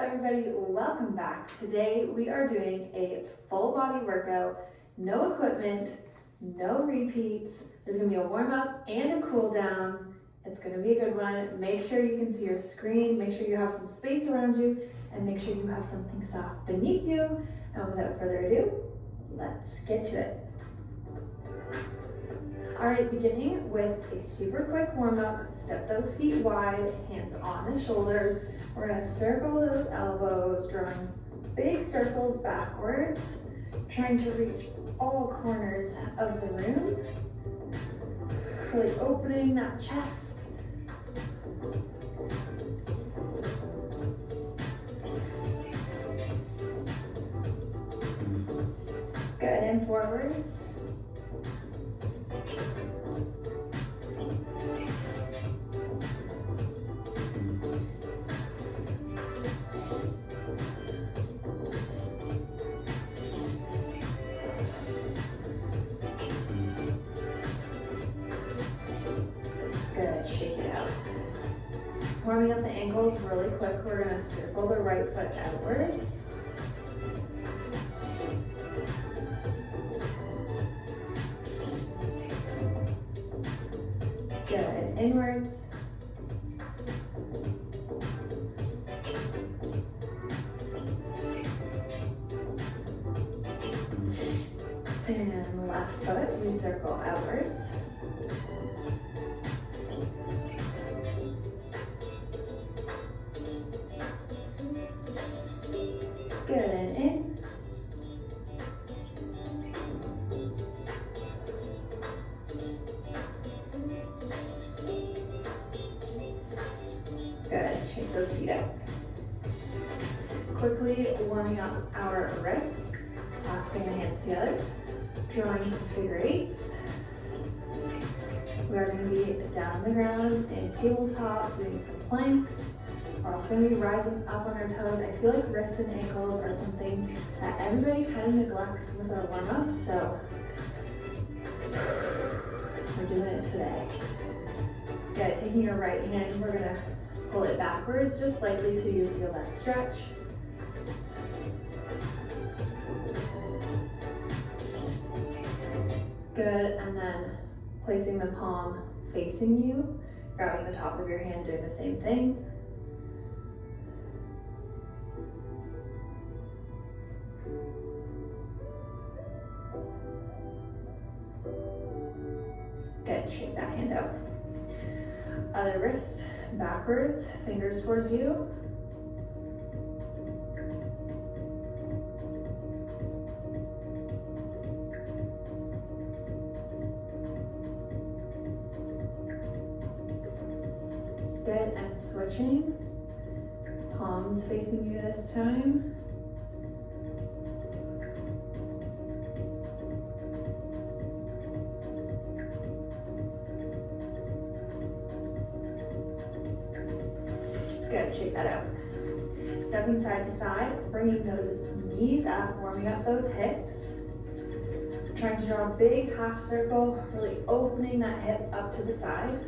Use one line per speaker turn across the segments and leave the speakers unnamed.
everybody, welcome back. Today we are doing a full body workout, no equipment, no repeats. There's gonna be a warm up and a cool down. It's gonna be a good one. Make sure you can see your screen, make sure you have some space around you, and make sure you have something soft beneath you. And without further ado, let's get to it. All right, beginning with a super quick warm up. Step those feet wide, hands on the shoulders. We're gonna circle those elbows, drawing big circles backwards, trying to reach all corners of the room. Really opening that chest. Good, and forwards. Good, shake it out. Warming up the ankles really quick, we're gonna circle the right foot outwards. Good, inwards. And left foot, we circle outwards. Good, and in. Good, shake those feet out. Quickly warming up our wrists, clasping the hands together, drawing some figure eights. We are going to be down on the ground in tabletop, doing some planks. We're also going to be rising up on our toes. I feel like wrists and ankles are something that everybody kind of neglects with our warm-up, so we're doing it today. Good, taking your right hand, we're going to pull it backwards just slightly till you feel that stretch. Good, and then placing the palm facing you, grabbing the top of your hand, doing the same thing. Good, shake that hand out. Other wrist backwards, fingers towards you. Good, and switching. Palms facing you this time. Good, shake that out. Stepping side to side, bringing those knees up, warming up those hips. Trying to draw a big half circle, really opening that hip up to the side.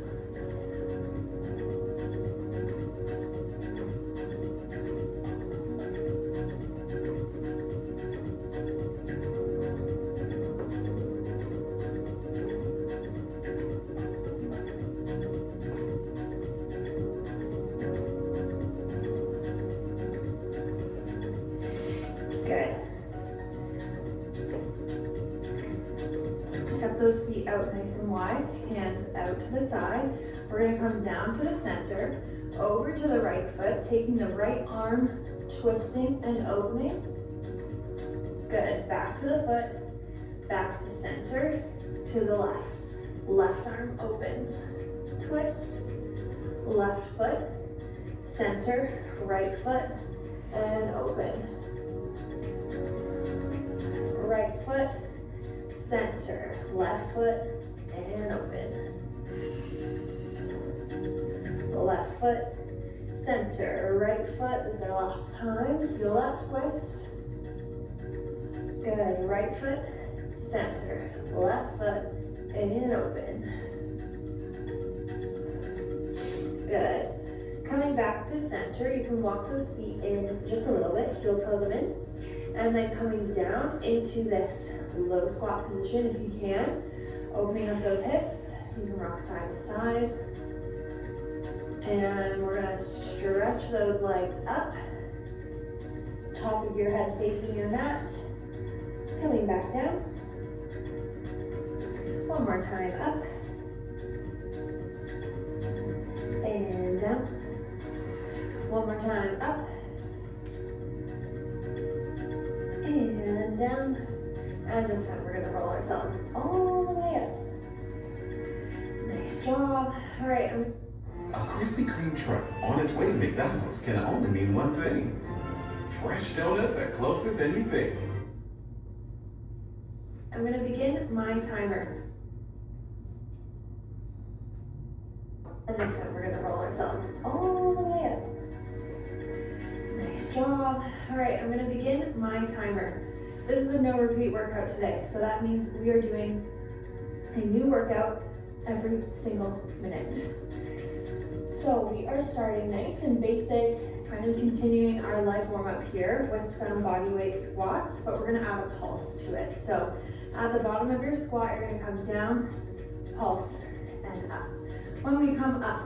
Good. Step those feet out nice and wide, hands out to the side. We're going to come down to the center, over to the right foot, taking the right arm, twisting and opening. Good, back to the foot, back to center, to the left. Left arm opens, twist, left foot, center, right foot, and open. Right foot, center, left foot, and open. Left foot, center, right foot is our last time. Feel that twist. Good, right foot, center, left foot, and open. Good. Coming back to center, you can walk those feet in just a little bit, heel toe them in, and then coming down into this low squat position if you can, opening up those hips. You can rock side to side, and we're gonna stretch those legs up, top of your head facing your mat, coming back down. One more time, up, and down. One more time, up, and down. And this time we're gonna roll ourselves all the way up. Nice job. All right.
A Krispy Kreme truck on its way to McDonald's can only mean one thing. Fresh donuts are closer than you think.
I'm gonna begin my timer. And this time we're gonna roll ourselves all the way up. Nice job. All right, I'm gonna begin my timer. This is a no repeat workout today, so that means we are doing a new workout every single minute. So we are starting nice and basic, kind of continuing our leg warm up here with some body weight squats, but we're gonna add a pulse to it. So at the bottom of your squat, you're gonna come down, pulse, and up. When we come up,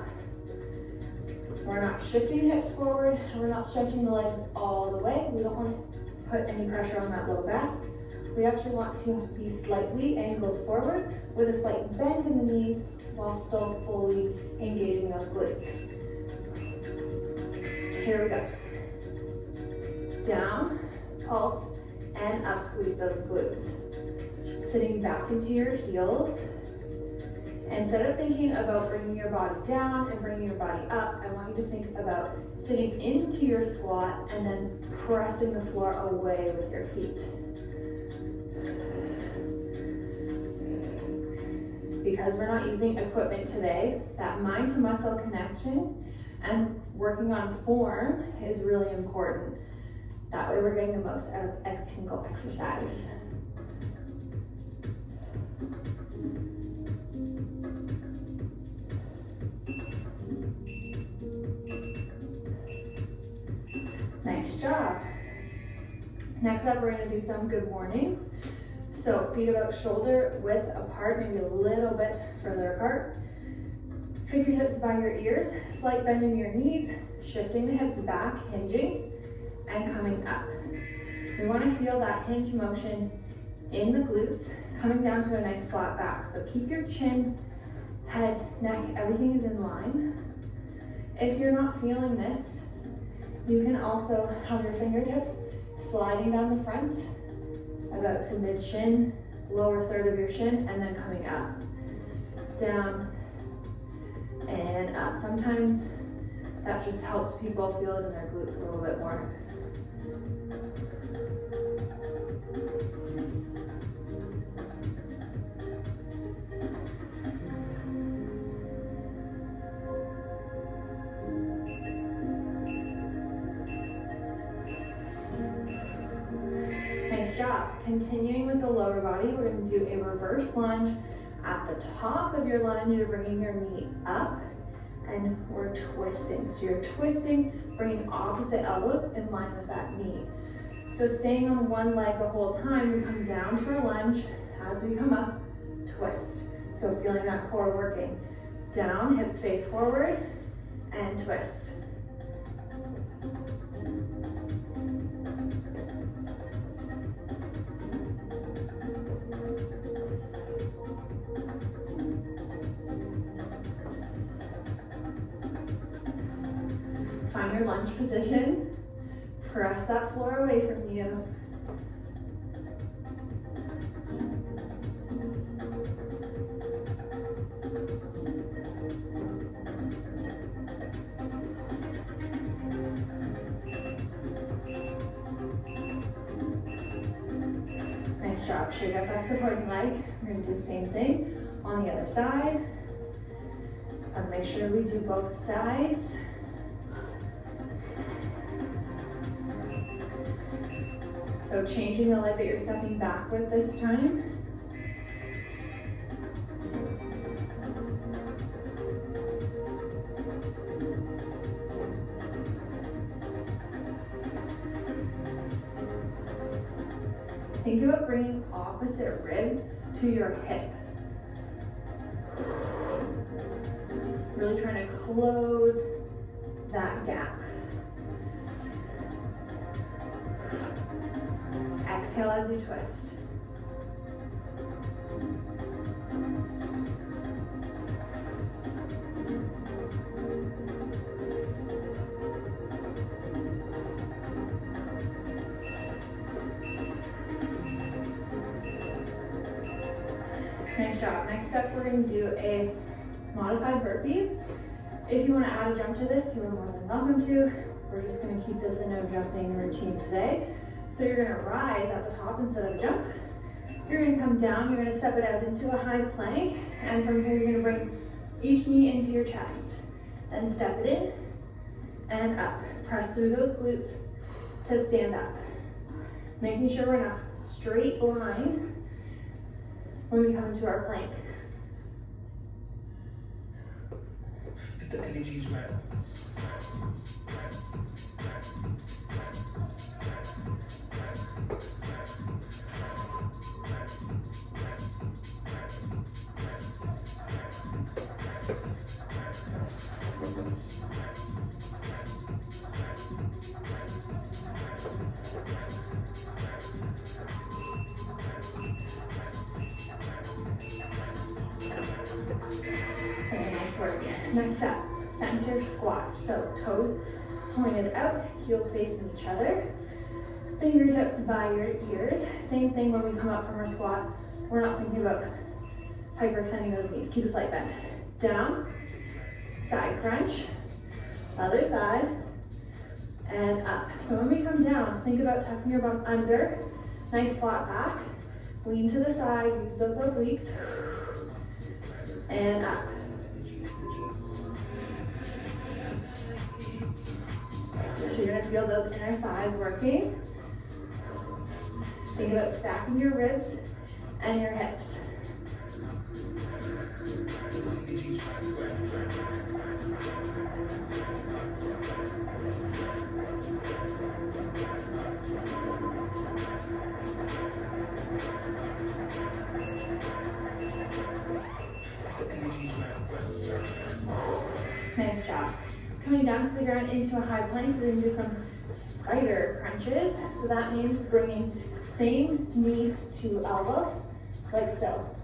we're not shifting hips forward, and we're not stretching the legs all the way. We don't want to put any pressure on that low back. We actually want to be slightly angled forward with a slight bend in the knees while still fully engaging those glutes. Here we go. Down, pulse, and up, squeeze those glutes. Sitting back into your heels. Instead of thinking about bringing your body down and bringing your body up, I want you to think about sitting into your squat and then pressing the floor away with your feet. Because we're not using equipment today, that mind to muscle connection and working on form is really important. That way we're getting the most out of every single exercise. Nice job. Next up, we're gonna do some good mornings. So feet about shoulder width apart, maybe a little bit further apart. Fingertips by your ears, slight bend in your knees, shifting the hips back, hinging, and coming up. We wanna feel that hinge motion in the glutes, coming down to a nice flat back. So keep your chin, head, neck, everything is in line. If you're not feeling this, you can also have your fingertips sliding down the front, about to mid-shin, lower third of your shin, and then coming up, down, and up. Sometimes that just helps people feel it in their glutes a little bit more. Nice job. Continuing with the lower body, we're going to do a reverse lunge. At the top of your lunge, you're bringing your knee up and we're twisting. So you're twisting, bringing opposite elbow in line with that knee. So staying on one leg the whole time, we come down to our lunge. As we come up, twist. So feeling that core working. Down, hips face forward, and twist. Find your lunge position. Press that floor away from you. Nice job. Shake out that supporting leg. We're going to do the same thing on the other side. And make sure we do both sides. So changing the leg that you're stepping back with this time. about bringing opposite rib to your hip. Really trying to close that gap. Exhale as you twist. Nice job. Next up, we're going to do a modified burpee. If you want to add a jump to this, you are more than welcome to. We're just going to keep this a no jumping routine today. So you're going to rise at the top instead of jump. You're going to come down. You're going to step it out into a high plank. And from here, you're going to bring each knee into your chest. Then step it in and up. Press through those glutes to stand up. Making sure we're in a straight line when we come into our plank.
If the energy's right.
Nice work. Next up, center squat. So toes pointed out, heels facing each other. Fingertips by your ears. Same thing when we come up from our squat. We're not thinking about hyperextending those knees. Keep a slight bend. Down, side crunch, other side, and up. So when we come down, think about tucking your bum under. Nice flat back. Lean to the side, use those obliques, and up. So you're gonna feel those inner thighs working. Think about stacking your ribs and your hips. Nice job. Coming down to the ground into a high plank, we're going to do some spider crunches. So that means bringing same knee to elbow, like so,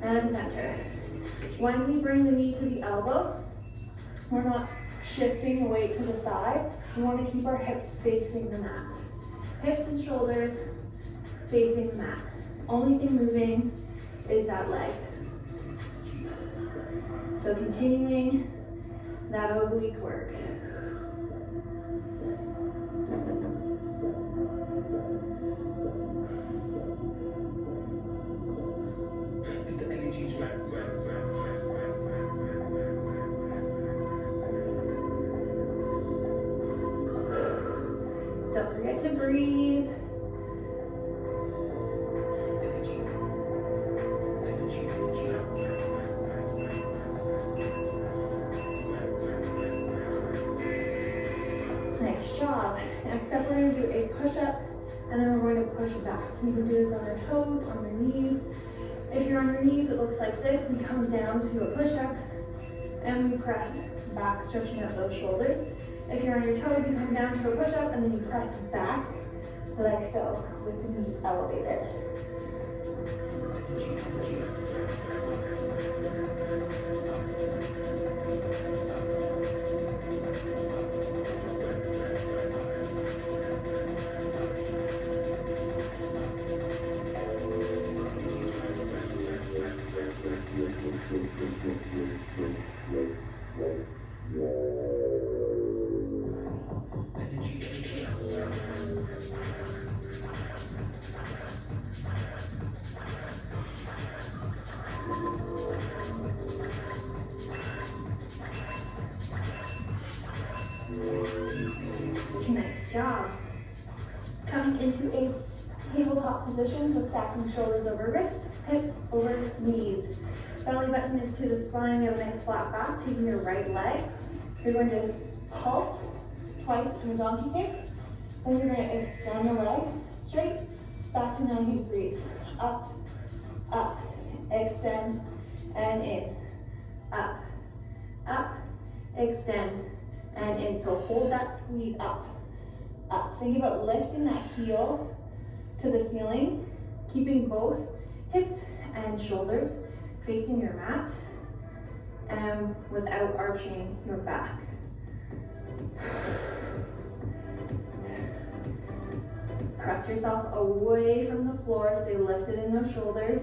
and center. When we bring the knee to the elbow, we're not shifting the weight to the side. We want to keep our hips facing the mat. Hips and shoulders facing the mat. Only thing moving is that leg. So continuing that oblique work.
If the energy's right.
Don't forget to breathe. Nice job. Next up, we're going to do a push-up, and then we're going to push back. You can do this on your toes, on your knees. If you're on your knees, it looks like this. We come down to a push-up, and we press back, stretching out those shoulders. If you're on your toes, you come down to a push-up, and then you press back, like so, with the knees elevated. Nice job. Coming into a tabletop position, so stacking shoulders over wrists, hips over knees. Belly button is to the spine, you have a nice flat back, taking your right leg. You're going to pulse twice in a donkey kick. Then you're going to extend the leg straight back to 90 degrees. Up, up, extend, and in. Up, up, extend, and in. So hold that squeeze up, up. Think about lifting that heel to the ceiling, keeping both hips and shoulders facing your mat, and without arching your back. Press yourself away from the floor, stay lifted in those shoulders.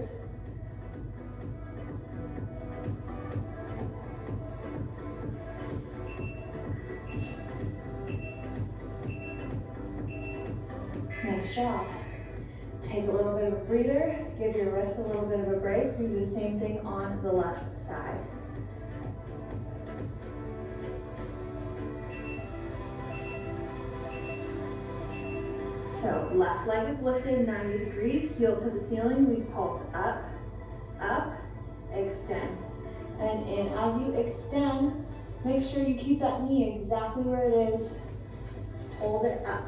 Nice job. Take a little bit of a breather, give your wrist a little bit of a break. We do the same thing on the left side. So left leg is lifted 90 degrees, heel to the ceiling. We pulse up, up, extend, and in. As you extend, make sure you keep that knee exactly where it is. Hold it up.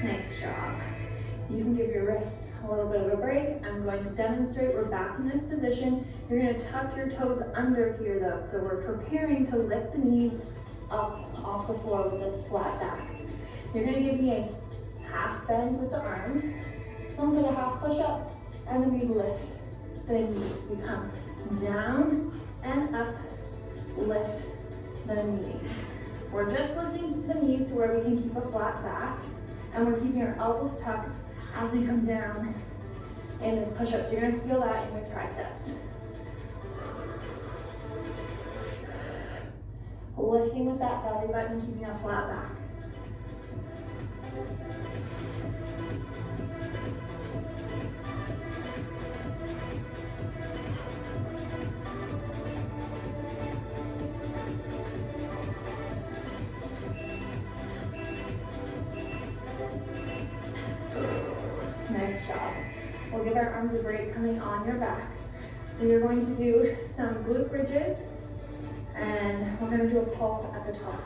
Nice job. You can give your wrists a little bit of a break. I'm going to demonstrate. We're back in this position. You're going to tuck your toes under here though. So we're preparing to lift the knees up off the floor with this flat back. You're going to give me a half bend with the arms. It's almost like a half push up. And then we lift the knees. We come down and up, lift the knees. We're just lifting the knees to where we can keep a flat back. And we're keeping our elbows tucked as we come down in this push-up. So you're gonna feel that in your triceps. Lifting with that belly button, keeping a flat back. Nice job. We'll give our arms a break coming on your back. We are going to do some glute bridges, and we're going to do a pulse at the top.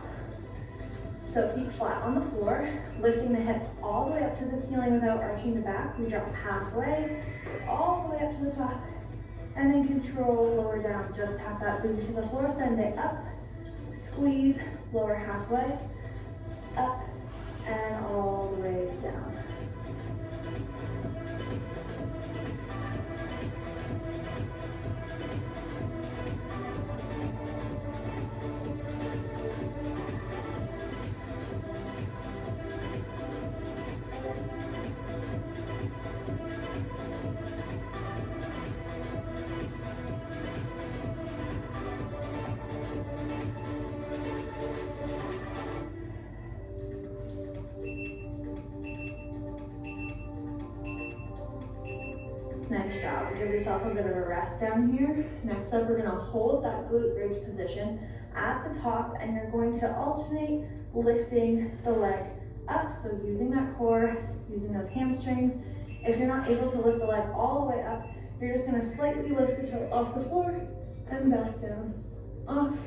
So feet flat on the floor, lifting the hips all the way up to the ceiling without arching the back. We drop halfway, all the way up to the top, and then control, lower down. Just tap that boot to the floor, send it up, squeeze, lower halfway, up, and all the way down. Nice job. Give yourself a bit of a rest down here. Next up, we're going to hold that glute bridge position at the top, and you're going to alternate lifting the leg up. So using that core, using those hamstrings. If you're not able to lift the leg all the way up, you're just going to slightly lift the toe off the floor and back down, off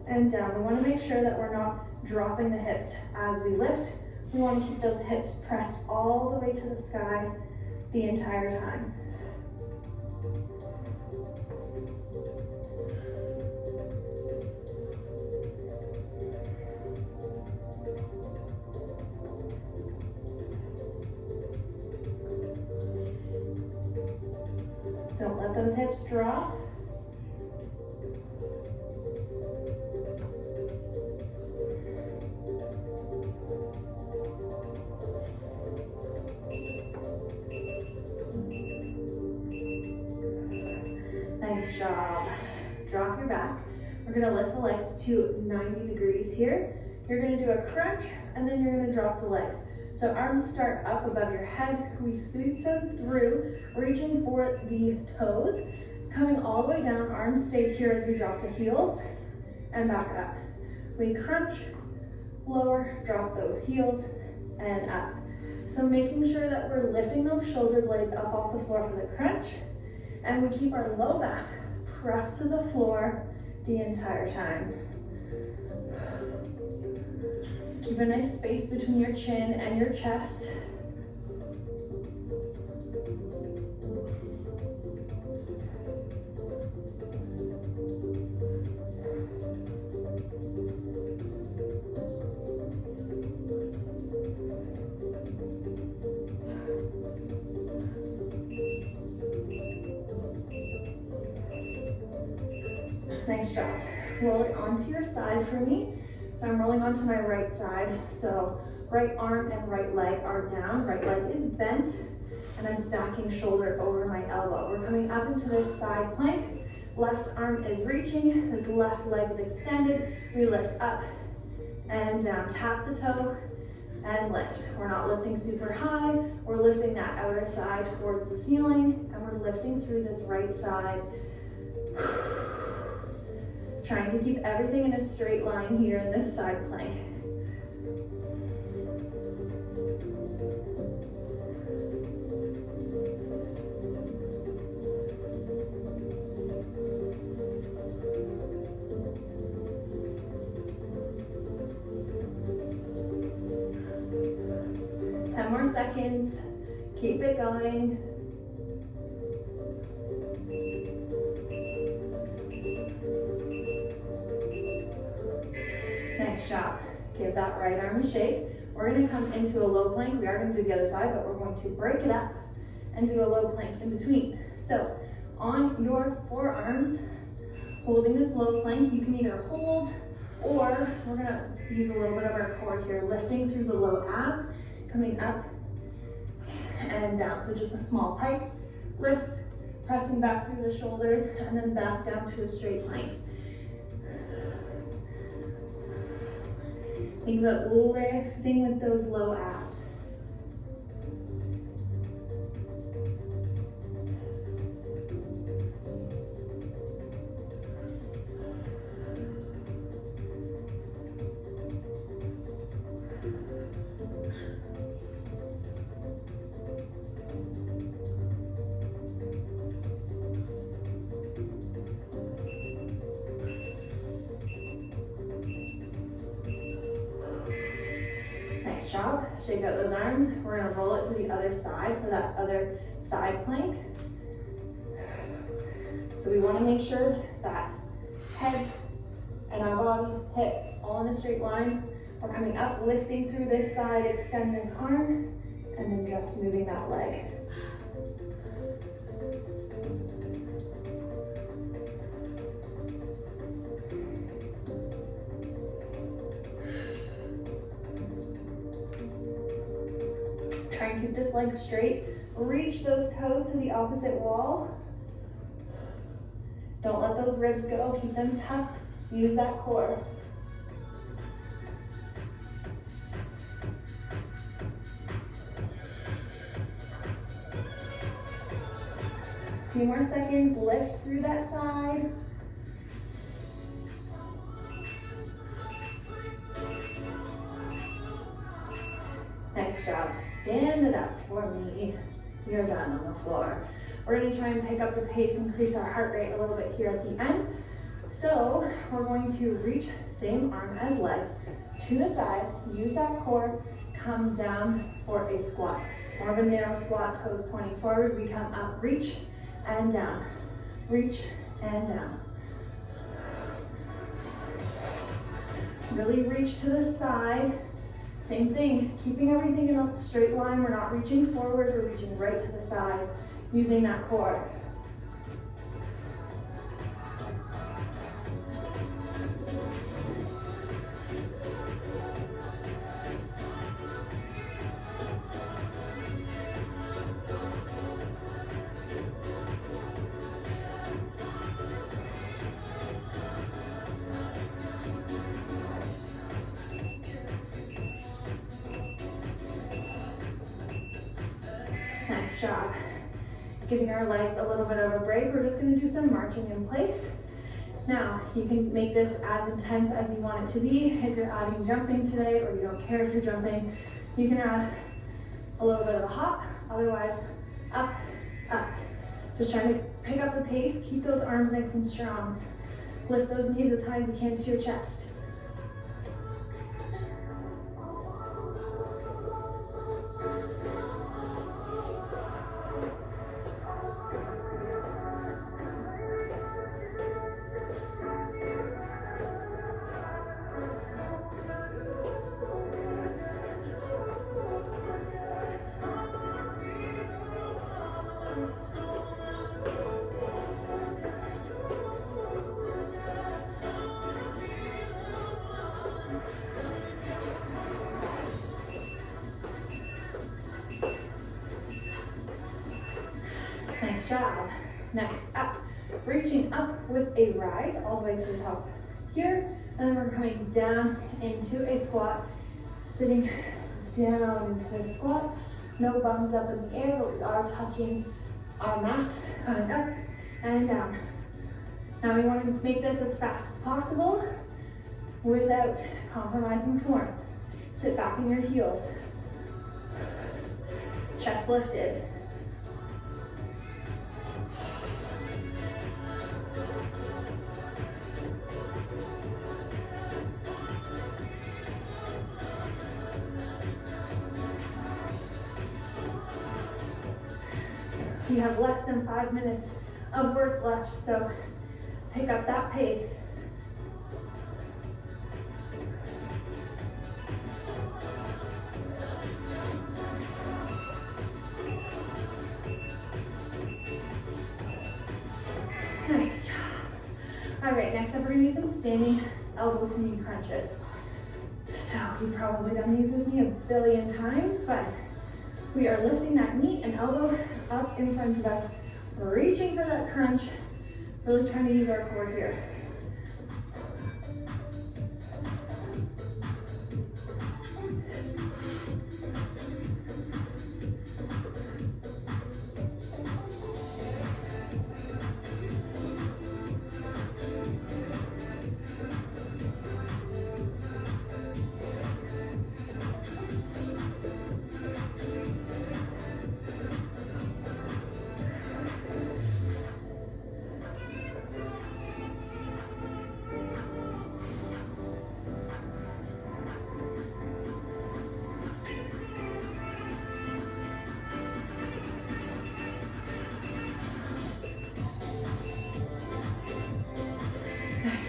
and down. We want to make sure that we're not dropping the hips as we lift. We want to keep those hips pressed all the way to the sky the entire time. Don't let those hips drop. Nice job. Drop your back. We're going to lift the legs to 90 degrees here. You're going to do a crunch, and then you're going to drop the legs. So arms start up above your head. We sweep them through, reaching for the toes, coming all the way down. Arms stay here as we drop the heels and back up. We crunch, lower, drop those heels and up. So making sure that we're lifting those shoulder blades up off the floor for the crunch, and we keep our low back pressed to the floor the entire time. Keep a nice space between your chin and your chest. Nice job. Roll it onto your side for me. So I'm rolling onto my right side. So right arm and right leg are down. Right leg is bent. And I'm stacking shoulder over my elbow. We're coming up into this side plank. Left arm is reaching. This left leg is extended. We lift up and down. Tap the toe and lift. We're not lifting super high. We're lifting that outer thigh towards the ceiling. And we're lifting through this right side. Trying to keep everything in a straight line here in this side plank. More seconds. Keep it going. Nice job. Give that right arm a shake. We're going to come into a low plank. We are going to do the other side, but we're going to break it up and do a low plank in between. So on your forearms, holding this low plank, you can either hold or we're going to use a little bit of our core here, lifting through the low abs, coming up and down. So just a small pike, lift, pressing back through the shoulders, and then back down to a straight plank. Think about lifting with those low abs. Nice job. Shake out those arms. We're going to roll it to the other side for that other side plank. So we want to make sure that head and our body, hips, all in a straight line. We're coming up, lifting through this side, extend this arm, and then just moving that leg. Try and keep this leg straight. Reach those toes to the opposite wall. Don't let those ribs go. Keep them tucked. Use that core. A few more seconds. Lift through that side. Nice job. Stand it up for me. You're done on the floor. We're going to try and pick up the pace, increase our heart rate a little bit here at the end. So we're going to reach same arm as legs to the side, use that core, come down for a squat. More of a narrow squat, toes pointing forward. We come up, reach and down, reach and down. Really reach to the side. Same thing, keeping everything in a straight line. We're not reaching forward, we're reaching right to the side, using that core. Nice job. Giving our legs a little bit of a break. We're just gonna do some marching in place. Now, you can make this as intense as you want it to be. If you're adding jumping today, or you don't care if you're jumping, you can add a little bit of a hop. Otherwise, up, up. Just trying to pick up the pace. Keep those arms nice and strong. Lift those knees as high as you can to your chest. Nice job. Next up, reaching up with a rise all the way to the top here, and then we're coming down into a squat, sitting down into the squat. No bums up in the air, but we are touching our mat, coming up and down. Now we want to make this as fast as possible without compromising form. Sit back in your heels. Chest lifted. You have less than 5 minutes of work left, so pick up that pace. Nice job. All right, next up we're gonna do some standing elbow to knee crunches. So you've probably done these with me a billion times, but we are lifting that knee and elbow up in front of us, reaching for that crunch, really trying to use our core here.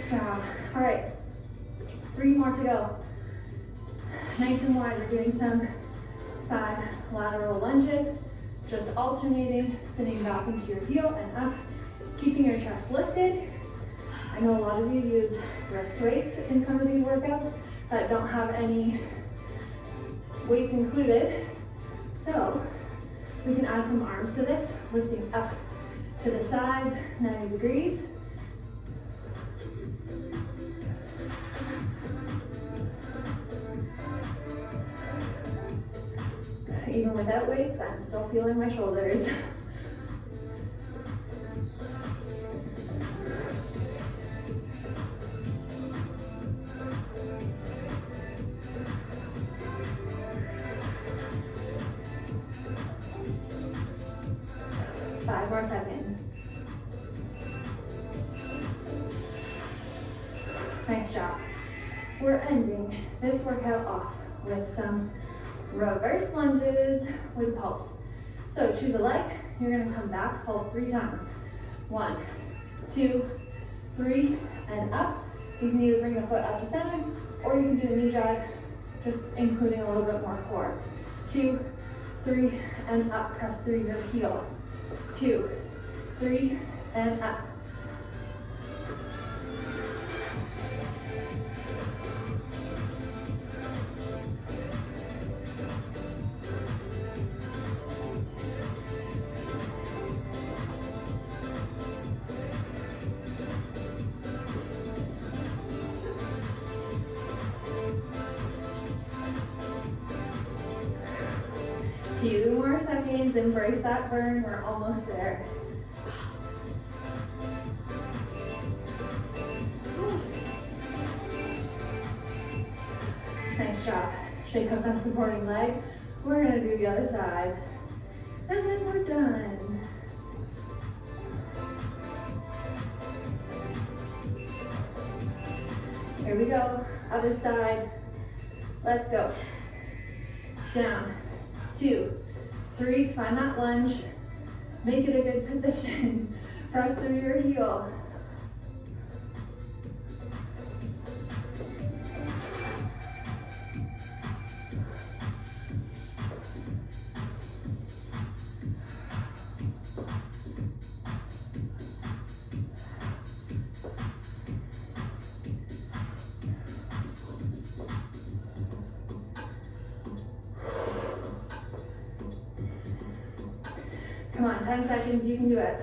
Job. All right, 3 more to go. Nice and wide, we're doing some side lateral lunges, just alternating, sitting back into your heel and up, keeping your chest lifted. I know a lot of you use wrist weights in some of these workouts that don't have any weights included. So we can add some arms to this, lifting up to the side, 90 degrees. Even without weights, I'm still feeling my shoulders. Five more seconds. Nice job. We're ending this workout off with some reverse lunges with pulse. So choose a leg, you're gonna come back, pulse 3 times. 1, 2, 3, and up. You can either bring the foot up to center, or you can do a knee drive, just including a little bit more core. 2, 3, and up, press through your heel. 2, 3, and up. few more seconds, embrace that burn, we're almost there. Nice job. Shake up that supporting leg. We're gonna do the other side. And then we're done. Here we go, other side. Let's go. Down, 2, 3, find that lunge. Make it a good position. Press through your heel. Come on, 10 seconds, you can do it.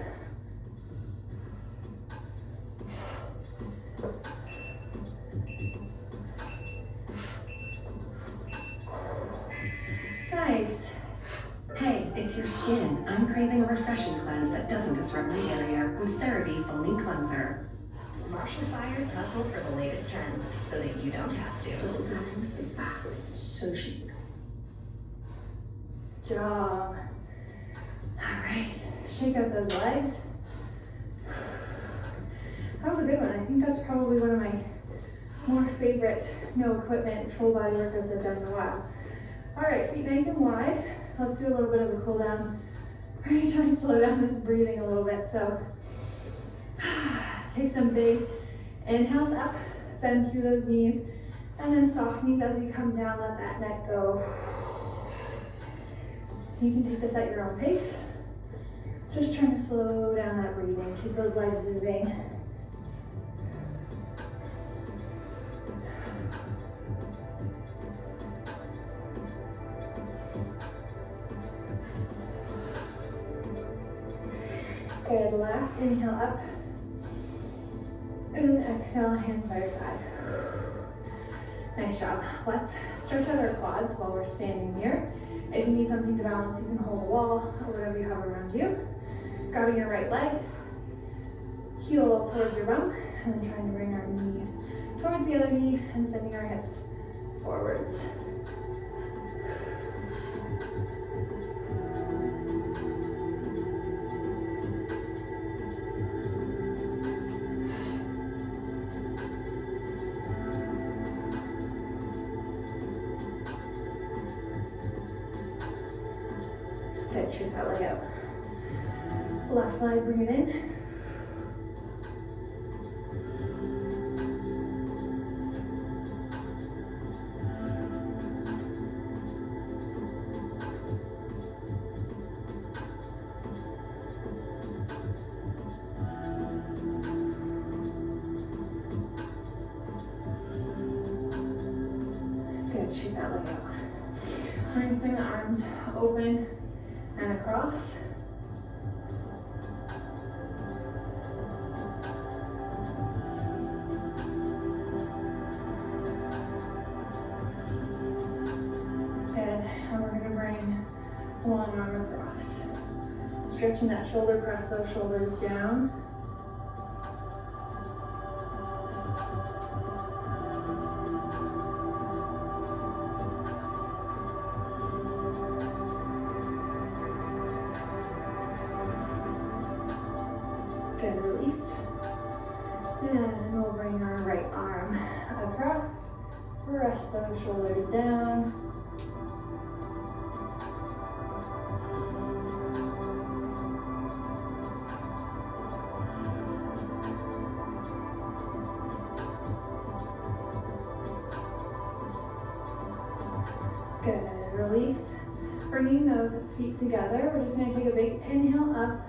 Nice.
Hey, it's your skin. I'm craving a refreshing cleanse that doesn't disrupt my barrier with CeraVe Foaming Cleanser.
Marshall Fires hustle for the latest trends so that you don't have to.
Double time is back. So chic.
Good job. All right, shake out those legs. That was a good one. I think that's probably one of my more favorite no equipment full body workouts I've done in a while. All right, feet nice and wide. Let's do a little bit of a cool down. We're gonna try and slow down this breathing a little bit. So take some big inhales up, bend through those knees, and then soft knees as you come down, let that neck go. You can take this at your own pace. Just trying to slow down that breathing, keep those legs moving. Good, last inhale up. And then exhale, hands by your side. Nice job. Let's stretch out our quads while we're standing here. If you need something to balance, you can hold a wall or whatever you have around you. Grabbing your right leg, heel towards your bum, and then trying to bring our knee towards the other knee and sending our hips forwards. Good, shoot that leg out. Left leg, bring it in. Good, shoot that leg out. We're going to swing the arms open and across. Good, and we're gonna bring one arm across. Stretching that shoulder, press those shoulders down. Good, release. And we'll bring our right arm across. Rest those shoulders down. Good, release. Bringing those feet together, we're just gonna take a big inhale up.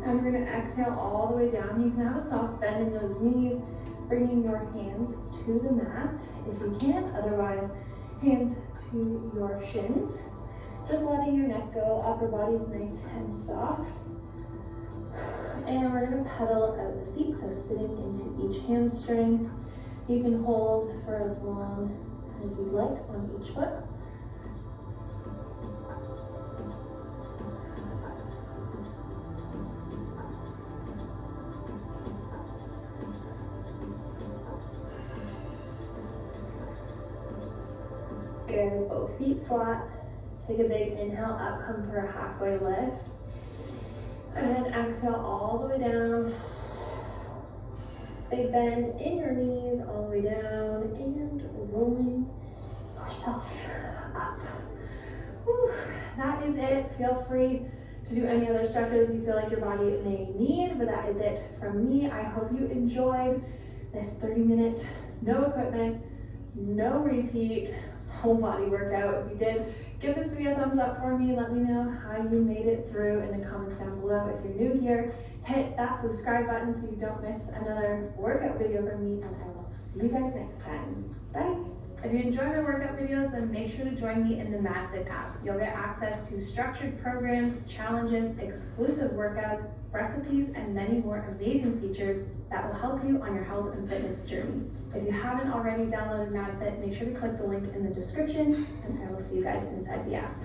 And we're gonna exhale all the way down. You can have a soft bend in those knees, bringing your hands to the mat if you can. Otherwise, hands to your shins. Just letting your neck go, upper body's nice and soft. And we're gonna pedal out the feet, so sitting into each hamstring. You can hold for as long as you'd like on each foot. here, both feet flat. Take a big inhale up, come for a halfway lift. And then exhale all the way down. Big bend in your knees all the way down and rolling yourself up. Whew. That is it. Feel free to do any other stretches you feel like your body may need, but that is it from me. I hope you enjoyed this 30-minute, no equipment, no repeat, whole body workout. If you did, give this video a thumbs up for me. Let me know how you made it through in the comments down below. If you're new here, hit that subscribe button so you don't miss another workout video from me, and I will see you guys next time. Bye.
If you enjoy my workout videos, then make sure to join me in the MadFit app. You'll get access to structured programs, challenges, exclusive workouts, recipes, and many more amazing features that will help you on your health and fitness journey. If you haven't already downloaded MadFit, make sure to click the link in the description, and I will see you guys inside the app.